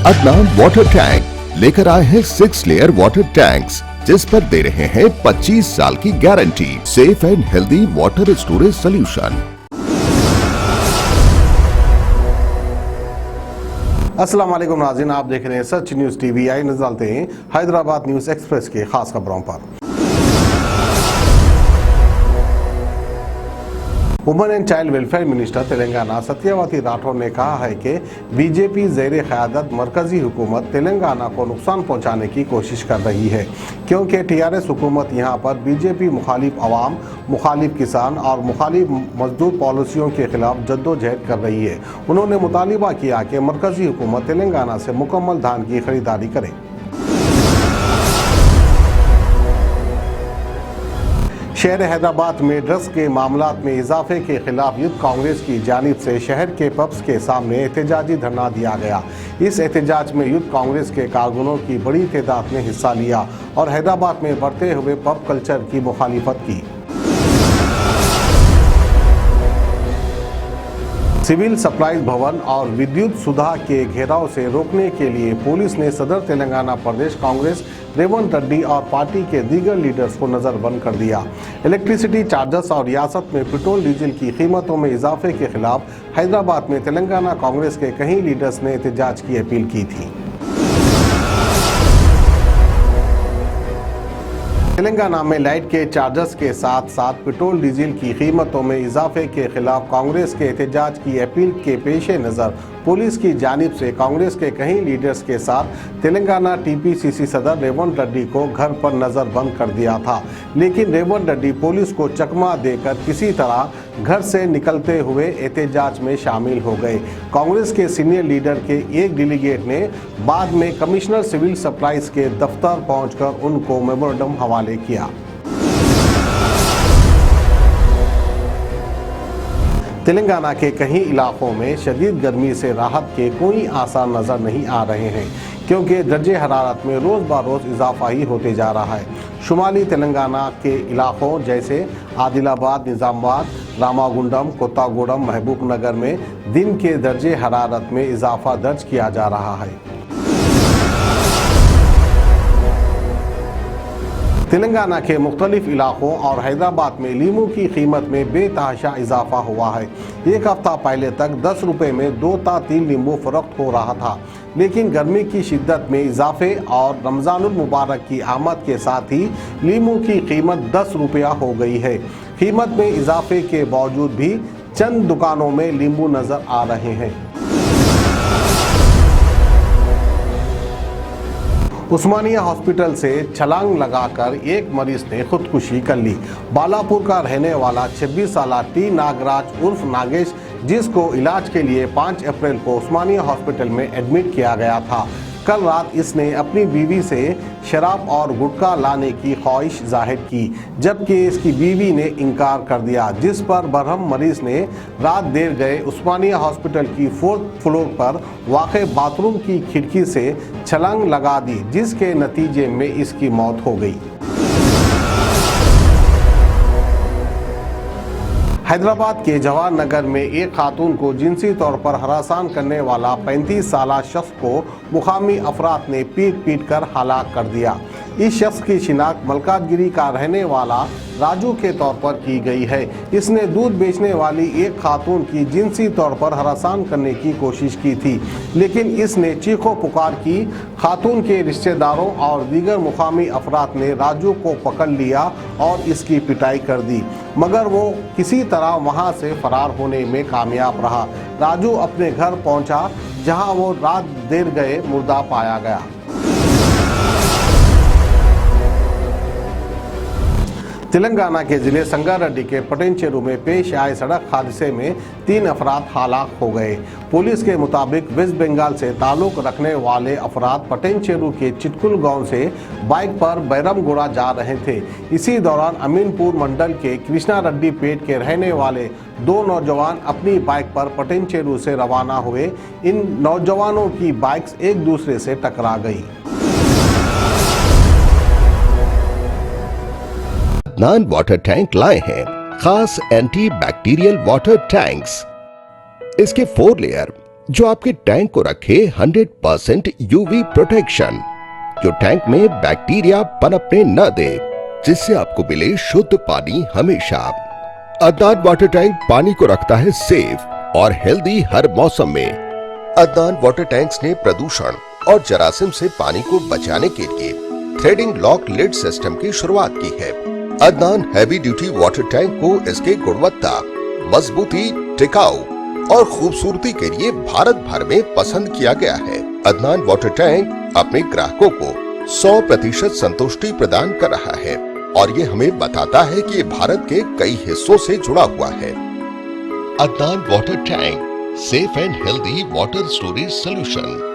Adnan water tank लेकर आए हैं 6 लेयर वाटर टैंक्स, जिस पर दे रहे हैं 25 साल की guarantee. Safe and healthy water storage solution. अस्सलाम वालेकुम नाज़रीन, आप देख रहे हैं सच न्यूज़ टीवी। आई नजर डालते हैं हैदराबाद न्यूज़ एक्सप्रेस के खास खबरों पर। Women and child welfare minister Telangana Satyavati Rathore ने कहा है कि बीजेपी ज़ेरे क़यादत मरकज़ी हुकूमत तेलंगाना को नुकसान पहुंचाने की कोशिश कर रही है, क्योंकि टीआरएस हुकूमत यहां पर बीजेपी मुखालिफ अवाम, मुखालिफ किसान और मुखालिफ मजदूर पॉलिसियों के खिलाफ जद्दोजहद कर रही है। उन्होंने मुतालिबा किया कि मरकज़ी हुकूमत तेलंगाना से मुकम्मल धान की खरीदारी करे। शहर हैदराबाद में ड्रग्स के मामलात में इजाफे के खिलाफ यूथ कांग्रेस की जानिब से शहर के पब्स के सामने एहतजाजी धरना दिया गया। इस एहतजाज में यूथ कांग्रेस के कारकुनों की बड़ी तादाद ने हिस्सा लिया और हैदराबाद में बढ़ते हुए पब कल्चर की मुखालिफत की। सिविल सप्लाईज भवन और विद्युत सुधा के घेराव से रोकने के लिए पुलिस ने सदर तेलंगाना प्रदेश कांग्रेस रेवंत रेड्डी और पार्टी के दीगर लीडर्स को नज़रबंद कर दिया। इलेक्ट्रिसिटी चार्जेस और रियासत में पेट्रोल डीजल की कीमतों में इजाफे के खिलाफ हैदराबाद में तेलंगाना कांग्रेस के कई लीडर्स ने एहतजाज की अपील की थी। तेलंगाना में लाइट के चार्जेस के साथ साथ पेट्रोल डीजल की कीमतों में इजाफे के खिलाफ कांग्रेस के एहतजाज की अपील के पेश नज़र पुलिस की जानिब से कांग्रेस के कई लीडर्स के साथ तेलंगाना टीपीसीसी सदर रेवंत रेड्डी को घर पर नज़रबंद कर दिया था, लेकिन रेवंत रेड्डी पुलिस को चकमा देकर किसी तरह घर से निकलते हुए एहतजाज में शामिल हो गए। कांग्रेस के सीनियर लीडर के एक डेलीगेट ने बाद में कमिश्नर सिविल सप्लाईज के दफ्तर पहुंचकर उनको मेमोरेंडम हवाले किया। तेलंगाना के कई इलाकों में शदीद गर्मी से राहत के कोई आसार नज़र नहीं आ रहे हैं, क्योंकि दर्जे हरारत में रोज़ ब रोज़ इजाफा ही होते जा रहा है। शुमाली तेलंगाना के इलाकों जैसे आदिलाबाद, निज़ामाबाद, रामागुंडम, कोत्तागुडम, महबूब नगर में दिन के दर्जे हरारत में इजाफा दर्ज किया जा रहा है। तेलंगाना के मुख्तलिफ इलाकों और हैदराबाद में लीमू की कीमत में बेतहाशा इजाफा हुआ है। एक हफ्ता पहले तक 10 रुपये में 2 ता 3 लीमू फरोख्त हो रहा था, लेकिन गर्मी की शिद्दत में इजाफे और रमज़ानुल मुबारक की आमद के साथ ही लीमू की कीमत 10 रुपया हो गई है। कीमत में इजाफे के बावजूद भी चंद दुकानों में लीमू नज़र आ रहे हैं। उस्मानिया हॉस्पिटल से छलांग लगाकर एक मरीज ने खुदकुशी कर ली। बालापुर का रहने वाला 26 साल टी नागराज उर्फ नागेश, जिसको इलाज के लिए 5 अप्रैल को उस्मानिया हॉस्पिटल में एडमिट किया गया था, कल रात इसने अपनी बीवी से शराब और गुटखा लाने की ख्वाहिश जाहिर की, जबकि इसकी बीवी ने इनकार कर दिया, जिस पर बरहम मरीज ने रात देर गए उस्मानिया हॉस्पिटल की 4th फ्लोर पर वाक़े बाथरूम की खिड़की से छलांग लगा दी, जिसके नतीजे में इसकी मौत हो गई। हैदराबाद के जवाहर नगर में एक खातून को जिनसी तौर पर हरासान करने वाला 35 साला शख्स को मुकामी अफराद ने पीट कर हलाक कर दिया। इस शख्स की शिनाख्त मलकाजगिरी का रहने वाला राजू के तौर पर की गई है। इसने दूध बेचने वाली एक खातून की जिनसी तौर पर हरासान करने की कोशिश की थी, लेकिन इसने चीखो पुकार की। खातून के रिश्तेदारों और दीगर मुकामी अफराद ने राजू को पकड़ लिया और इसकी पिटाई कर दी, मगर वो किसी तरह वहां से फरार होने में कामयाब रहा। राजू अपने घर पहुंचा, जहां वो रात देर गए मुर्दा पाया गया। तेलंगाना के जिले संगारेड्डी के पटेंचेरू में पेश आए सड़क हादसे में 3 अफराद हलाक हो गए। पुलिस के मुताबिक वेस्ट बंगाल से ताल्लुक रखने वाले अफराद पटेंचेरू के चिटकुल गांव से बाइक पर बैरमगुड़ा जा रहे थे। इसी दौरान अमीनपुर मंडल के कृष्णा रेड्डी पेट के रहने वाले 2 नौजवान अपनी बाइक पर पटेंचेरू से रवाना हुए। इन नौजवानों की बाइक्स एक दूसरे से टकरा गई। अदनान वाटर टैंक लाए हैं खास एंटी बैक्टीरियल वाटर टैंक्स। इसके 4 लेयर जो आपके टैंक को रखे 100% यूवी प्रोटेक्शन, जो टैंक में बैक्टीरिया पनपने न दे, जिससे आपको मिले शुद्ध पानी हमेशा। अदनान वाटर टैंक पानी को रखता है सेफ और हेल्दी हर मौसम में। अदनान वाटर टैंक्स ने प्रदूषण और जरासीम से पानी को बचाने के लिए थ्रेडिंग लॉक लिड सिस्टम की शुरुआत की है। Adnan heavy duty water tank को इसके गुणवत्ता, मजबूती, टिकाऊ और खूबसूरती के लिए भारत भर में पसंद किया गया है। अदनान वाटर टैंक अपने ग्राहकों को 100% संतुष्टि प्रदान कर रहा है और ये हमें बताता है कि ये भारत के कई हिस्सों से जुड़ा हुआ है। Adnan water tank, safe and healthy water storage solution.